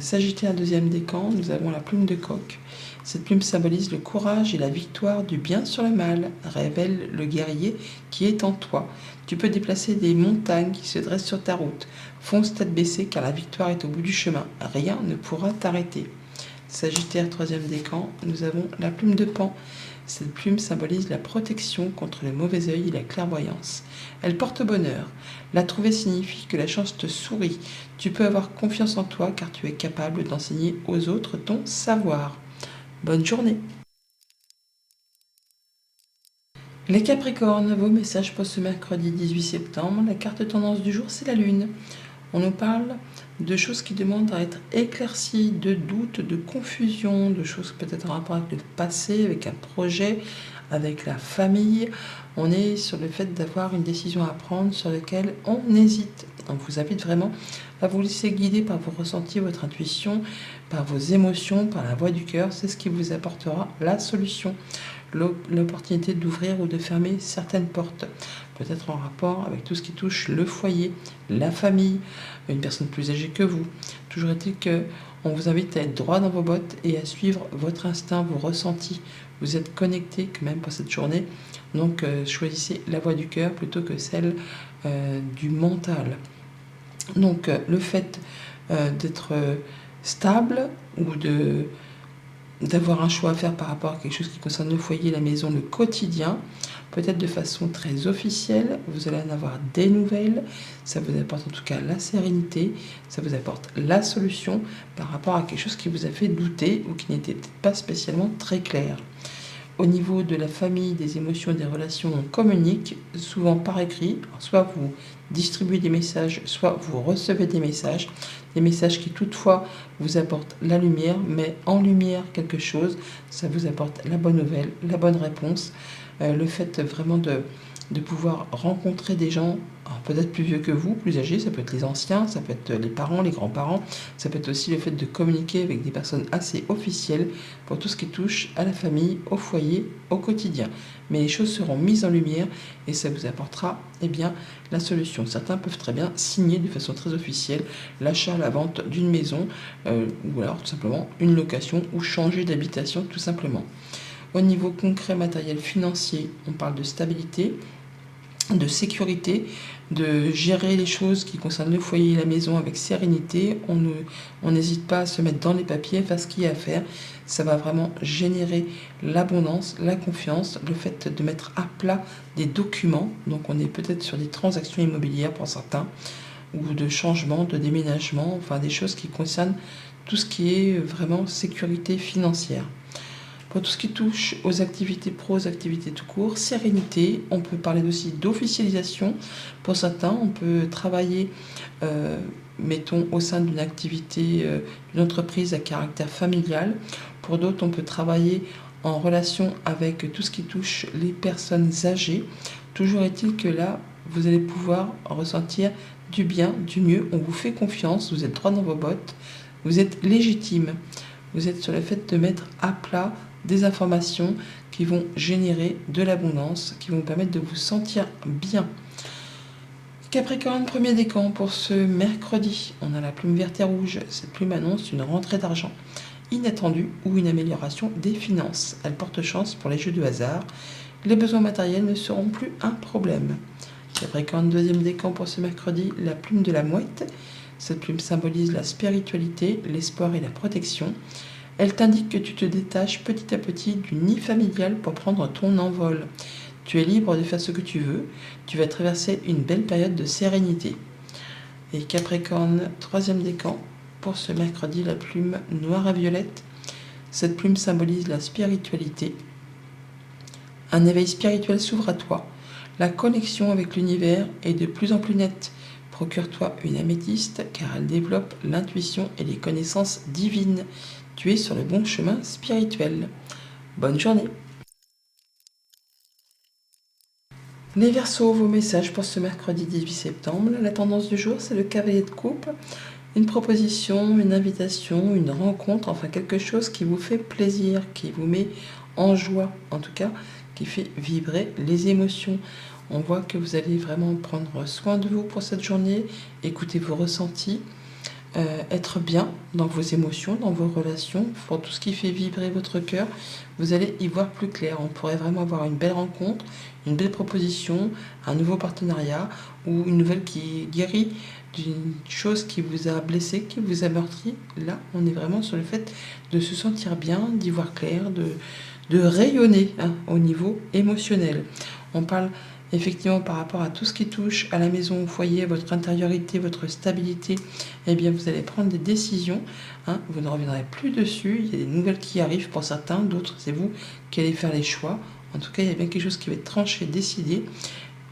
Sagittaire, deuxième décan, nous avons la plume de coq. Cette plume symbolise le courage et la victoire du bien sur le mal, révèle le guerrier qui est en toi. Tu peux déplacer des montagnes qui se dressent sur ta route. Fonce tête baissée car la victoire est au bout du chemin. Rien ne pourra t'arrêter. Sagittaire, troisième décan, nous avons la plume de Pan. Cette plume symbolise la protection contre le mauvais œil et la clairvoyance. Elle porte bonheur. La trouver signifie que la chance te sourit. Tu peux avoir confiance en toi car tu es capable d'enseigner aux autres ton savoir. Bonne journée. Les Capricornes, vos messages pour ce mercredi 18 septembre. La carte tendance du jour, c'est la Lune. On nous parle de choses qui demandent à être éclaircies, de doutes, de confusion, de choses peut-être en rapport avec le passé, avec un projet, avec la famille. On est sur le fait d'avoir une décision à prendre sur laquelle on hésite. On vous invite vraiment à vous laisser guider par vos ressentis, votre intuition, par vos émotions, par la voix du cœur. C'est ce qui vous apportera la solution, l'opportunité d'ouvrir ou de fermer certaines portes, peut-être en rapport avec tout ce qui touche le foyer, la famille, une personne plus âgée que vous. Toujours est-il qu'on vous invite à être droit dans vos bottes et à suivre votre instinct, vos ressentis. Vous êtes connecté quand même pour cette journée, donc choisissez la voix du cœur plutôt que celle du mental. Donc le fait d'être stable ou d'avoir un choix à faire par rapport à quelque chose qui concerne le foyer, la maison, le quotidien, peut-être de façon très officielle, vous allez en avoir des nouvelles, ça vous apporte en tout cas la sérénité, ça vous apporte la solution par rapport à quelque chose qui vous a fait douter ou qui n'était peut-être pas spécialement très clair. Au niveau de la famille, des émotions, des relations, on communique souvent par écrit. Alors, soit vous distribuez des messages, soit vous recevez des messages qui toutefois vous apportent la lumière, mais en lumière quelque chose, ça vous apporte la bonne nouvelle, la bonne réponse. Le fait vraiment de pouvoir rencontrer des gens peut-être plus vieux que vous, plus âgés, ça peut être les anciens, ça peut être les parents, les grands-parents, ça peut être aussi le fait de communiquer avec des personnes assez officielles pour tout ce qui touche à la famille, au foyer, au quotidien. Mais les choses seront mises en lumière et ça vous apportera la solution. Certains peuvent très bien signer de façon très officielle l'achat, la vente d'une maison ou alors tout simplement une location ou changer d'habitation tout simplement. Au niveau concret, matériel, financier, on parle de stabilité, de sécurité, de gérer les choses qui concernent le foyer et la maison avec sérénité. On n'hésite pas à se mettre dans les papiers, faire ce qu'il y a à faire. Ça va vraiment générer l'abondance, la confiance, le fait de mettre à plat des documents. Donc on est peut-être sur des transactions immobilières pour certains, ou de changements, de déménagement, enfin des choses qui concernent tout ce qui est vraiment sécurité financière. Pour tout ce qui touche aux activités pro, aux activités tout court, sérénité, on peut parler aussi d'officialisation. Pour certains, on peut travailler, mettons, au sein d'une activité, d'une entreprise à caractère familial. Pour d'autres, on peut travailler en relation avec tout ce qui touche les personnes âgées. Toujours est-il que là, vous allez pouvoir ressentir du bien, du mieux. On vous fait confiance, vous êtes droit dans vos bottes, vous êtes légitime. Vous êtes sur le fait de mettre à plat des informations qui vont générer de l'abondance, qui vont vous permettre de vous sentir bien. Capricorne, premier décan pour ce mercredi. On a la plume verte et rouge. Cette plume annonce une rentrée d'argent inattendue ou une amélioration des finances. Elle porte chance pour les jeux de hasard. Les besoins matériels ne seront plus un problème. Capricorne, deuxième décan pour ce mercredi, la plume de la mouette. Cette plume symbolise la spiritualité, l'espoir et la protection. Elle t'indique que tu te détaches petit à petit du nid familial pour prendre ton envol. Tu es libre de faire ce que tu veux. Tu vas traverser une belle période de sérénité. Et Capricorne, troisième décan, pour ce mercredi, la plume noire et violette. Cette plume symbolise la spiritualité. Un éveil spirituel s'ouvre à toi. La connexion avec l'univers est de plus en plus nette. Procure-toi une améthyste car elle développe l'intuition et les connaissances divines. Tu es sur le bon chemin spirituel. Bonne journée. Les Verseaux, vos messages pour ce mercredi 18 septembre. La tendance du jour, c'est le cavalier de coupe. une proposition, une invitation, une rencontre, enfin quelque chose qui vous fait plaisir, qui vous met en joie, en tout cas, qui fait vibrer les émotions. On voit que vous allez vraiment prendre soin de vous pour cette journée, écouter vos ressentis, être bien dans vos émotions, dans vos relations, pour tout ce qui fait vibrer votre cœur. Vous allez y voir plus clair. On pourrait vraiment avoir une belle rencontre, une belle proposition, un nouveau partenariat ou une nouvelle qui guérit d'une chose qui vous a blessé, qui vous a meurtri. Là, on est vraiment sur le fait de se sentir bien, d'y voir clair, de rayonner au niveau émotionnel. On parle effectivement par rapport à tout ce qui touche à la maison, au foyer, votre intériorité, votre stabilité. Eh bien, vous allez prendre des décisions. Vous ne reviendrez plus dessus. Il y a des nouvelles qui arrivent pour certains, d'autres, c'est vous qui allez faire les choix. En tout cas, il y a bien quelque chose qui va être tranché, décidé.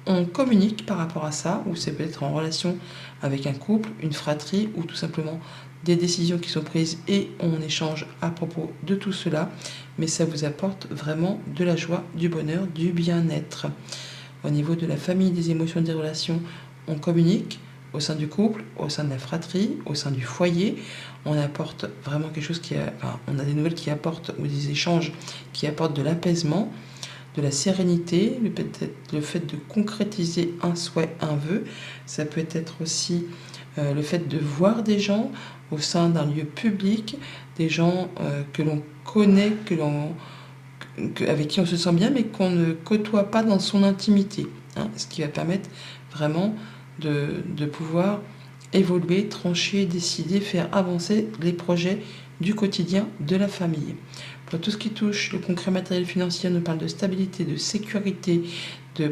On communique par rapport à ça, ou c'est peut-être en relation avec un couple, une fratrie, ou tout simplement des décisions qui sont prises et on échange à propos de tout cela. Mais ça vous apporte vraiment de la joie, du bonheur, du bien-être. Au niveau de la famille, des émotions, des relations, on communique au sein du couple, au sein de la fratrie, au sein du foyer. On apporte vraiment quelque chose on a des nouvelles qui apportent, ou des échanges qui apportent de l'apaisement, de la sérénité, le fait de concrétiser un souhait, un vœu. Ça peut être aussi le fait de voir des gens au sein d'un lieu public, des gens que l'on connaît, avec qui on se sent bien, mais qu'on ne côtoie pas dans son intimité. Ce qui va permettre vraiment de pouvoir évoluer, trancher, décider, faire avancer les projets du quotidien de la famille. Pour tout ce qui touche le concret matériel financier, on nous parle de stabilité, de sécurité, de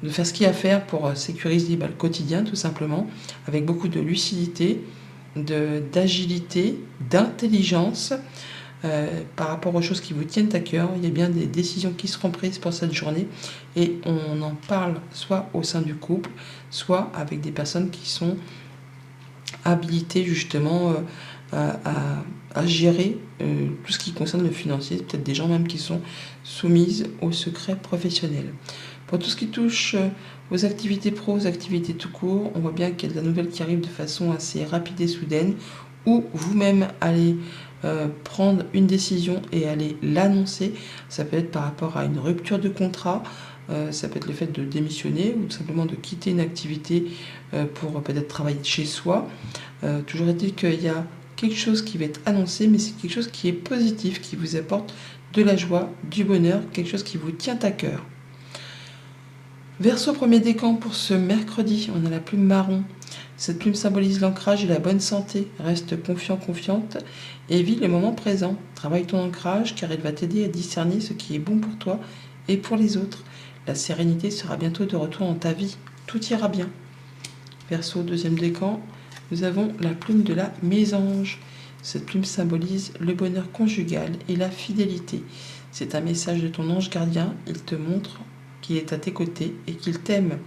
faire ce qu'il y a à faire pour sécuriser le quotidien, tout simplement, avec beaucoup de lucidité, d'agilité, d'intelligence. Par rapport aux choses qui vous tiennent à cœur, il y a bien des décisions qui seront prises pour cette journée et on en parle soit au sein du couple, soit avec des personnes qui sont habilitées justement à gérer tout ce qui concerne le financier, peut-être des gens même qui sont soumises au secret professionnel. Pour tout ce qui touche aux activités pro, aux activités tout court, on voit bien qu'il y a de la nouvelle qui arrive de façon assez rapide et soudaine, ou vous-même allez prendre une décision et aller l'annoncer. Ça peut être par rapport à une rupture de contrat, ça peut être le fait de démissionner ou tout simplement de quitter une activité pour peut-être travailler de chez soi. Toujours est-il qu'il y a quelque chose qui va être annoncé, mais c'est quelque chose qui est positif, qui vous apporte de la joie, du bonheur, quelque chose qui vous tient à cœur. Verseau, premier décan pour ce mercredi, on a la plume marron. Cette plume symbolise l'ancrage et la bonne santé. Reste confiant, confiante et vis le moment présent. Travaille ton ancrage car il va t'aider à discerner ce qui est bon pour toi et pour les autres. La sérénité sera bientôt de retour dans ta vie. Tout ira bien. Verseau, deuxième décan, nous avons la plume de la mésange. Cette plume symbolise le bonheur conjugal et la fidélité. C'est un message de ton ange gardien. Il te montre qu'il est à tes côtés et qu'il t'aime.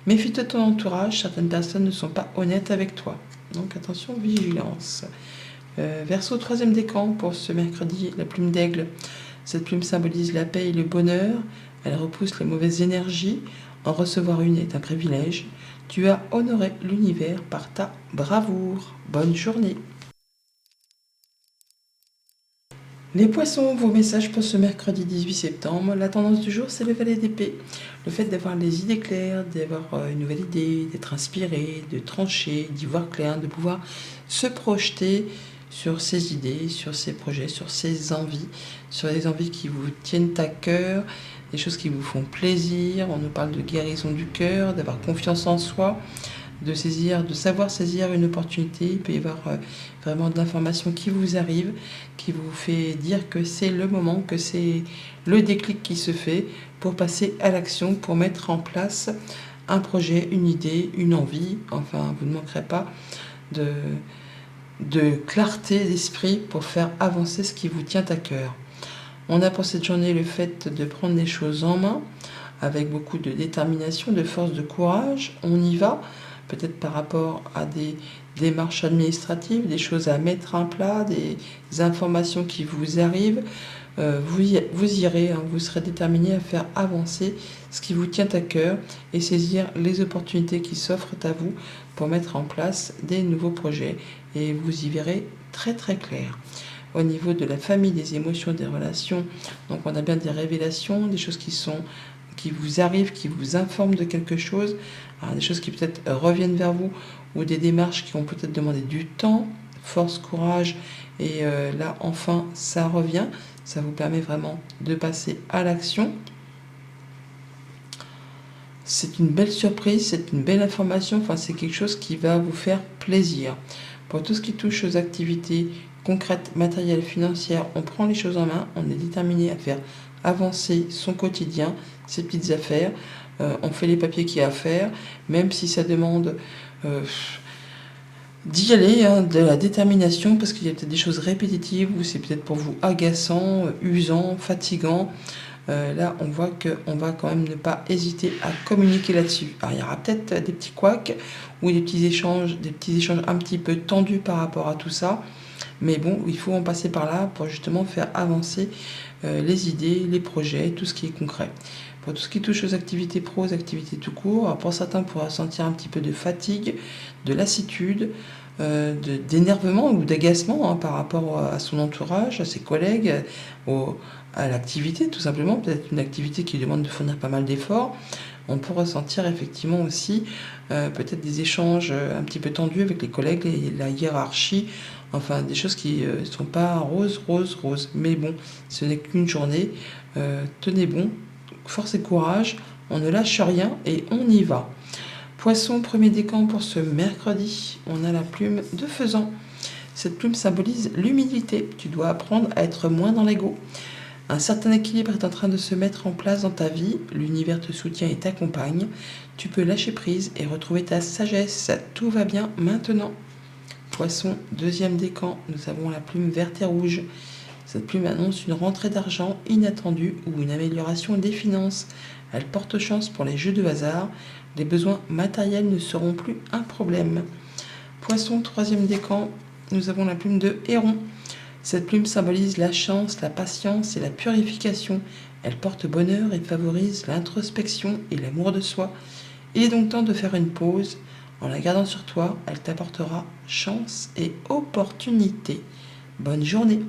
Méfie-toi de ton entourage, certaines personnes ne sont pas honnêtes avec toi. Donc attention, vigilance. Verseau, troisième décan pour ce mercredi, la plume d'aigle. Cette plume symbolise la paix et le bonheur. Elle repousse les mauvaises énergies. En recevoir une est un privilège. Tu as honoré l'univers par ta bravoure. Bonne journée. Les poissons, vos messages pour ce mercredi 18 septembre. La tendance du jour, c'est le valet d'épée. Le fait d'avoir les idées claires, d'avoir une nouvelle idée, d'être inspiré, de trancher, d'y voir clair, de pouvoir se projeter sur ses idées, sur ses projets, sur ses envies, sur les envies qui vous tiennent à cœur, des choses qui vous font plaisir. On nous parle de guérison du cœur, d'avoir confiance en soi, de savoir saisir une opportunité. Il peut y avoir vraiment de l'information qui vous arrive, qui vous fait dire que c'est le moment, que c'est le déclic qui se fait pour passer à l'action, pour mettre en place un projet, une idée, une envie. Enfin, vous ne manquerez pas de clarté d'esprit pour faire avancer ce qui vous tient à cœur. On a pour cette journée le fait de prendre les choses en main, avec beaucoup de détermination, de force, de courage. On y va, peut-être par rapport à des démarches administratives, des choses à mettre en plat, des informations qui vous arrivent. vous irez, hein, vous serez déterminé à faire avancer ce qui vous tient à cœur et saisir les opportunités qui s'offrent à vous pour mettre en place des nouveaux projets et vous y verrez très très clair. Au niveau de la famille, des émotions, des relations, donc on a bien des révélations, des choses qui vous arrivent, qui vous informent de quelque chose, alors des choses qui peut-être reviennent vers vous ou des démarches qui vont peut-être demander du temps, force, courage et là enfin ça revient, ça vous permet vraiment de passer à l'action. C'est une belle surprise, c'est une belle information, enfin c'est quelque chose qui va vous faire plaisir. Pour tout ce qui touche aux activités concrètes, matérielles, financières, on prend les choses en main, on est déterminé à faire avancer son quotidien, ses petites affaires, on fait les papiers qu'il y a à faire, même si ça demande d'y aller, hein, de la détermination, parce qu'il y a peut-être des choses répétitives ou c'est peut-être pour vous agaçant, usant, fatigant. Là, on voit qu'on va quand même ne pas hésiter à communiquer là-dessus. Alors, il y aura peut-être des petits couacs ou des petits échanges un petit peu tendus par rapport à tout ça. Mais bon, il faut en passer par là pour justement faire avancer les idées, les projets, tout ce qui est concret. Pour tout ce qui touche aux activités pro, aux activités tout court, alors pour certains, on pourra sentir un petit peu de fatigue, de lassitude, d'énervement ou d'agacement, hein, par rapport à son entourage, à ses collègues, à l'activité tout simplement, peut-être une activité qui demande de fournir pas mal d'efforts. On peut ressentir effectivement aussi peut-être des échanges un petit peu tendus avec les collègues et la hiérarchie, enfin des choses qui ne sont pas roses. Mais bon, ce n'est qu'une journée, tenez bon, force et courage, on ne lâche rien et on y va. Poisson, premier décan pour ce mercredi, on a la plume de faisan. Cette plume symbolise l'humilité, tu dois apprendre à être moins dans l'ego. Un certain équilibre est en train de se mettre en place dans ta vie, l'univers te soutient et t'accompagne, tu peux lâcher prise et retrouver ta sagesse, tout va bien maintenant. Poisson, deuxième décan, nous avons la plume verte et rouge. Cette plume annonce une rentrée d'argent inattendue ou une amélioration des finances. Elle porte chance pour les jeux de hasard, les besoins matériels ne seront plus un problème. Poisson, troisième décan, nous avons la plume de héron. Cette plume symbolise la chance, la patience et la purification. Elle porte bonheur et favorise l'introspection et l'amour de soi. Il est donc temps de faire une pause. En la gardant sur toi, elle t'apportera chance et opportunité. Bonne journée!